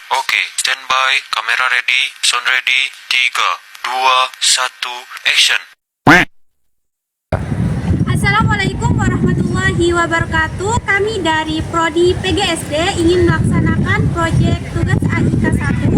Oke, standby, kamera ready, sound ready, 3, 2, 1, action. Assalamualaikum warahmatullahi wabarakatuh. Kami dari Prodi PGSD ingin melaksanakan proyek tugas AIK 1.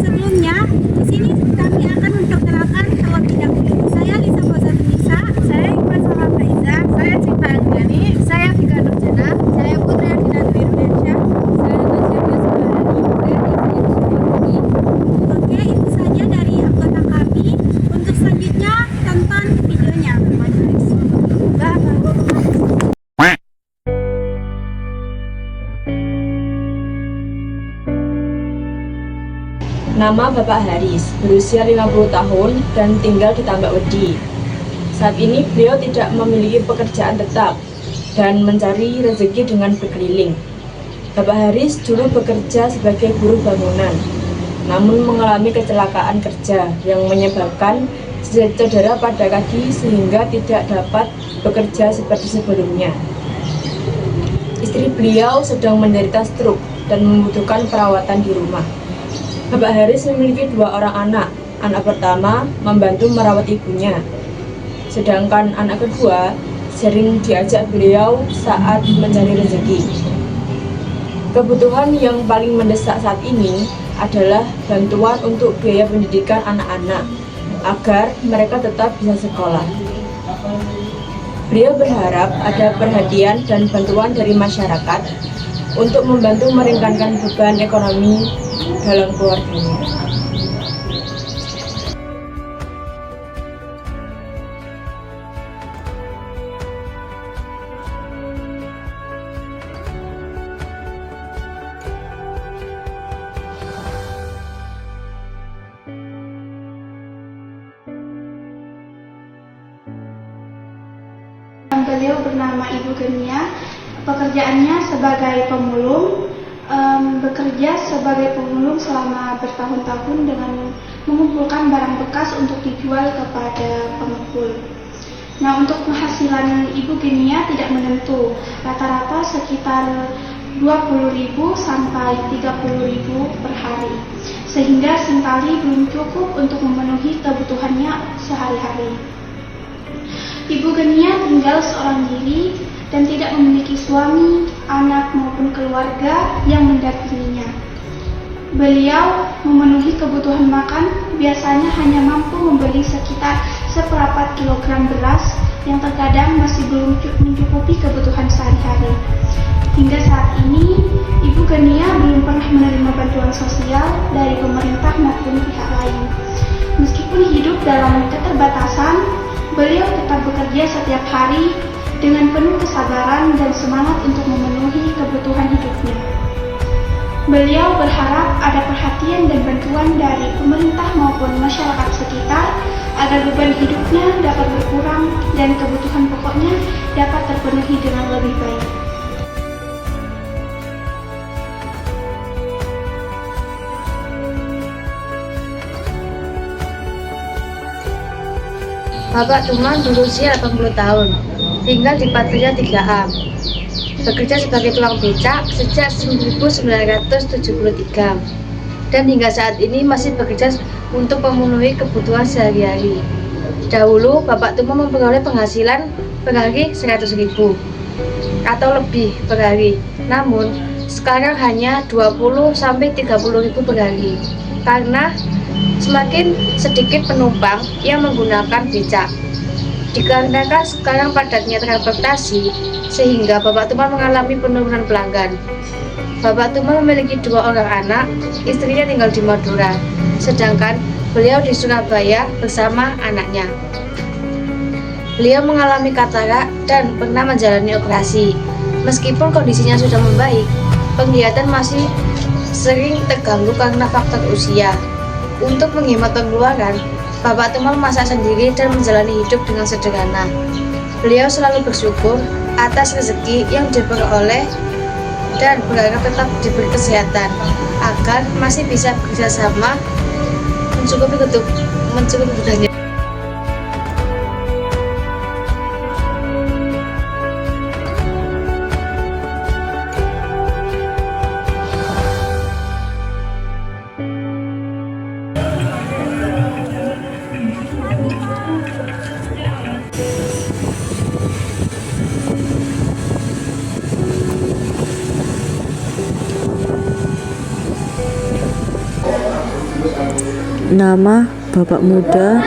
Sebelumnya, di sini kami akan memperkenalkan terlebih dahulu. Saya Lisa Fauzanisa, Saya Iqbal Salam Faiza, saya Cinta Andriani, saya Vika Nurjana, saya Putri Ardina Dwi Rudiansyah, saya Tasya Basudari, saya Rizky Sumardi. Oke, itu saja dari anggota kami. Untuk selanjutnya, tonton videonya. Nama Bapak Haris, berusia 50 tahun dan tinggal di Tambak Wedi. Saat ini beliau tidak memiliki pekerjaan tetap dan mencari rezeki dengan berkeliling. Bapak Haris dulu bekerja sebagai buruh bangunan, namun mengalami kecelakaan kerja yang menyebabkan cedera pada kaki sehingga tidak dapat bekerja seperti sebelumnya. Istri beliau sedang menderita stroke dan membutuhkan perawatan di rumah. Bapak Haris memiliki 2 orang anak. Anak pertama membantu merawat ibunya, sedangkan anak kedua sering diajak beliau saat mencari rezeki. Kebutuhan yang paling mendesak saat ini adalah bantuan untuk biaya pendidikan anak-anak agar mereka tetap bisa sekolah. Beliau berharap ada perhatian dan bantuan dari masyarakat untuk membantu meringankan beban ekonomi dalam keluarganya. Beliau bernama Ibu Genia, pekerjaannya sebagai pemulung, bekerja sebagai pemulung selama bertahun-tahun dengan mengumpulkan barang bekas untuk dijual kepada pengepul. Nah, untuk penghasilan Ibu Genia tidak menentu, rata-rata sekitar 20.000 sampai 30.000 per hari, sehingga seringkali belum cukup untuk memenuhi kebutuhannya sehari-hari. Ibu Genia tinggal seorang diri dan tidak memiliki suami, anak maupun keluarga yang mendampinginya. Beliau memenuhi kebutuhan makan, biasanya hanya mampu membeli sekitar seperempat kilogram beras yang terkadang masih belum mencukupi kebutuhan sehari-hari. Hingga saat ini, Ibu Genia belum pernah menerima bantuan sosial dari pemerintah maupun pihak lain. Meskipun hidup dalam keterbatasan, beliau tetap bekerja setiap hari dengan penuh kesabaran dan semangat untuk memenuhi kebutuhan hidupnya. Beliau berharap ada perhatian dan bantuan dari pemerintah maupun masyarakat sekitar agar beban hidupnya dapat berkurang dan kebutuhan pokoknya dapat terpenuhi dengan lebih baik. Bapak Tuman berusia 80 tahun, tinggal di Patria 3A. Bekerja sebagai tukang becak sejak 1973 dan hingga saat ini masih bekerja untuk memenuhi kebutuhan sehari-hari. Dahulu Bapak Tuman memperoleh penghasilan per hari 100.000 atau lebih per hari. Namun sekarang hanya 20-30.000 per hari karena semakin sedikit penumpang yang menggunakan becak. Dikarenakan sekarang padatnya transportasi, sehingga Bapak Tuman mengalami penurunan pelanggan. Bapak Tuman memiliki 2 orang anak, istrinya tinggal di Madura, sedangkan beliau di Surabaya bersama anaknya. Beliau mengalami katarak dan pernah menjalani operasi. Meskipun kondisinya sudah membaik, penglihatan masih sering terganggu karena faktor usia. Untuk menghemat pengeluaran, Bapak Tuman memasak sendiri dan menjalani hidup dengan sederhana. Beliau selalu bersyukur atas rezeki yang diperoleh dan berharap tetap diberi kesehatan agar masih bisa bekerja sama mencukupi kebutuhannya. Nama Bapak Muda,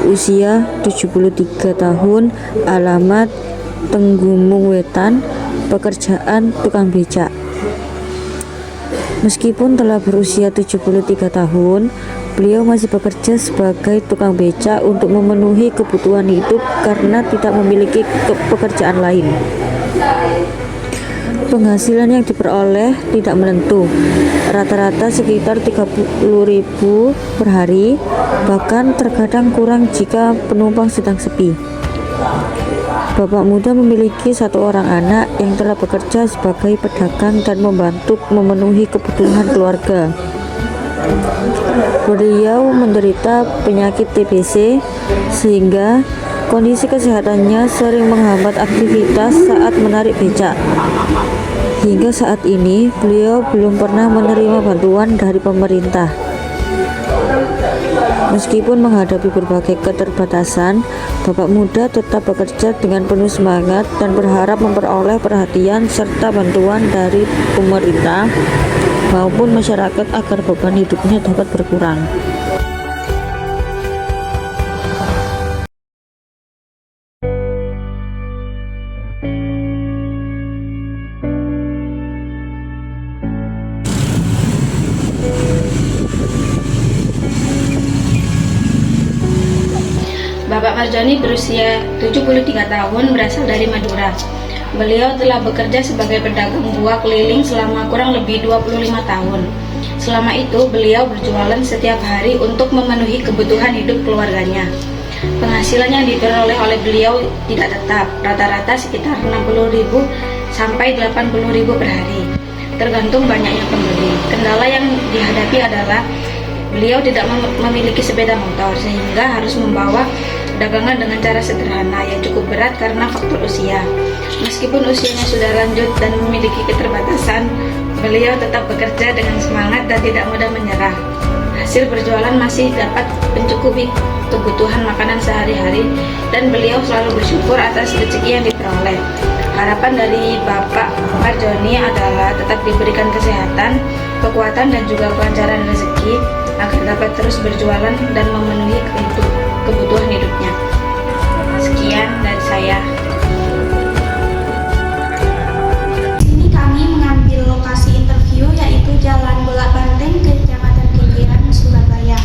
usia 73 tahun, alamat Tenggumung Wetan, pekerjaan tukang becak. Meskipun telah berusia 73 tahun, beliau masih bekerja sebagai tukang becak untuk memenuhi kebutuhan hidup karena tidak memiliki pekerjaan lain. Penghasilan yang diperoleh tidak menentu, rata-rata sekitar 30.000 per hari, bahkan terkadang kurang jika penumpang sedang sepi. Bapak Muda memiliki 1 orang anak yang telah bekerja sebagai pedagang dan membantu memenuhi kebutuhan keluarga. Beliau menderita penyakit TBC sehingga kondisi kesehatannya sering menghambat aktivitas saat menarik becak. Hingga saat ini, beliau belum pernah menerima bantuan dari pemerintah. Meskipun menghadapi berbagai keterbatasan, Bapak Muda tetap bekerja dengan penuh semangat dan berharap memperoleh perhatian serta bantuan dari pemerintah maupun masyarakat agar beban hidupnya dapat berkurang. Bapak Marjoni berusia 73 tahun, berasal dari Madura. Beliau telah bekerja sebagai pedagang buah keliling selama kurang lebih 25 tahun. Selama itu, beliau berjualan setiap hari untuk memenuhi kebutuhan hidup keluarganya. Penghasilan yang diperoleh oleh beliau tidak tetap, rata-rata sekitar 60.000 sampai 80.000 per hari, tergantung banyaknya pembeli. Kendala yang dihadapi adalah beliau tidak memiliki sepeda motor sehingga harus membawa dagangan dengan cara sederhana yang cukup berat karena faktor usia. Meskipun usianya sudah lanjut dan memiliki keterbatasan, beliau tetap bekerja dengan semangat dan tidak mudah menyerah. Hasil berjualan masih dapat mencukupi kebutuhan makanan sehari-hari dan beliau selalu bersyukur atas rezeki yang diperoleh. Harapan dari Bapak Marjoni adalah tetap diberikan kesehatan, kekuatan dan juga kelancaran rezeki agar dapat terus berjualan dan memenuhi kebutuhan hidupnya. Sekian dari saya. Sini kami mengambil lokasi interview yaitu Jalan Bola Banteng, Kecamatan Kenjeran, Surabaya.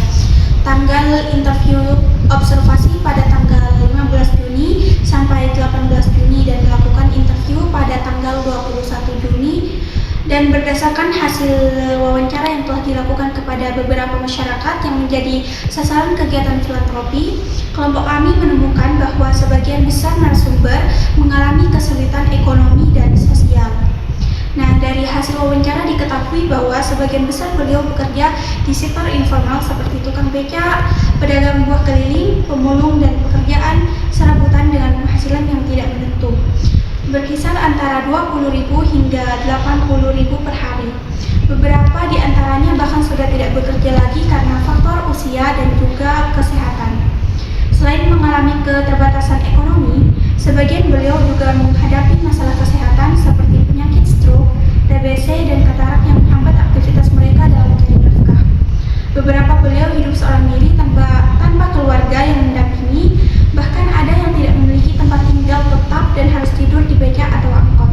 Tanggal interview observasi pada tanggal 15 Juni sampai 18 Juni dan melakukan interview pada tanggal 21 Juni. Dan berdasarkan hasil wawancara yang telah dilakukan kepada beberapa masyarakat yang menjadi sasaran kegiatan filantropi, kelompok kami menemukan bahwa sebagian besar narasumber mengalami kesulitan ekonomi dan sosial. Nah, dari hasil wawancara diketahui bahwa sebagian besar beliau bekerja di sektor informal seperti tukang becak, pedagang buah keliling, pemulung, dan pekerjaan serabutan dengan penghasilan yang tidak menentu, berkisar antara 20.000 hingga 80.000 per hari. Beberapa di antaranya bahkan sudah tidak bekerja lagi karena faktor usia dan juga kesehatan. Selain mengalami keterbatasan ekonomi, sebagian beliau juga menghadapi masalah kesehatan seperti penyakit stroke, TBC, dan katarak yang menghambat aktivitas mereka dalam mencari nafkah. Beberapa beliau hidup seorang diri tanpa keluarga yang mendampingi, bahkan ada yang tidak memiliki tempat tinggal tetap dan harus tidur di becak atau angkot.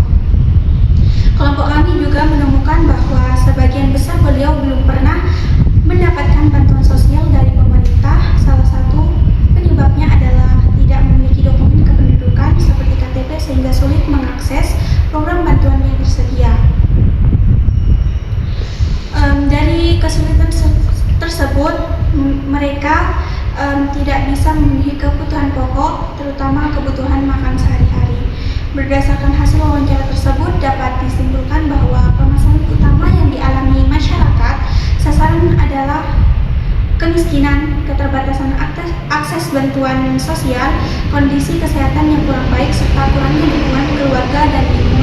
Kelompok kami juga menemukan bahwa sebagian besar beliau belum pernah mendapatkan bantuan sosial dari pemerintah. Salah satu penyebabnya adalah tidak memiliki dokumen kependudukan seperti KTP sehingga sulit mengakses program bantuan yang tersedia. Dari kesulitan tersebut, mereka tidak bisa memenuhi kebutuhan pokok, terutama kebutuhan makan sehari-hari. Berdasarkan hasil wawancara tersebut, dapat disimpulkan bahwa permasalahan utama yang dialami masyarakat sasaran adalah kemiskinan, keterbatasan akses bantuan sosial, kondisi kesehatan yang kurang baik, serta kurangnya dukungan keluarga dan lingkungan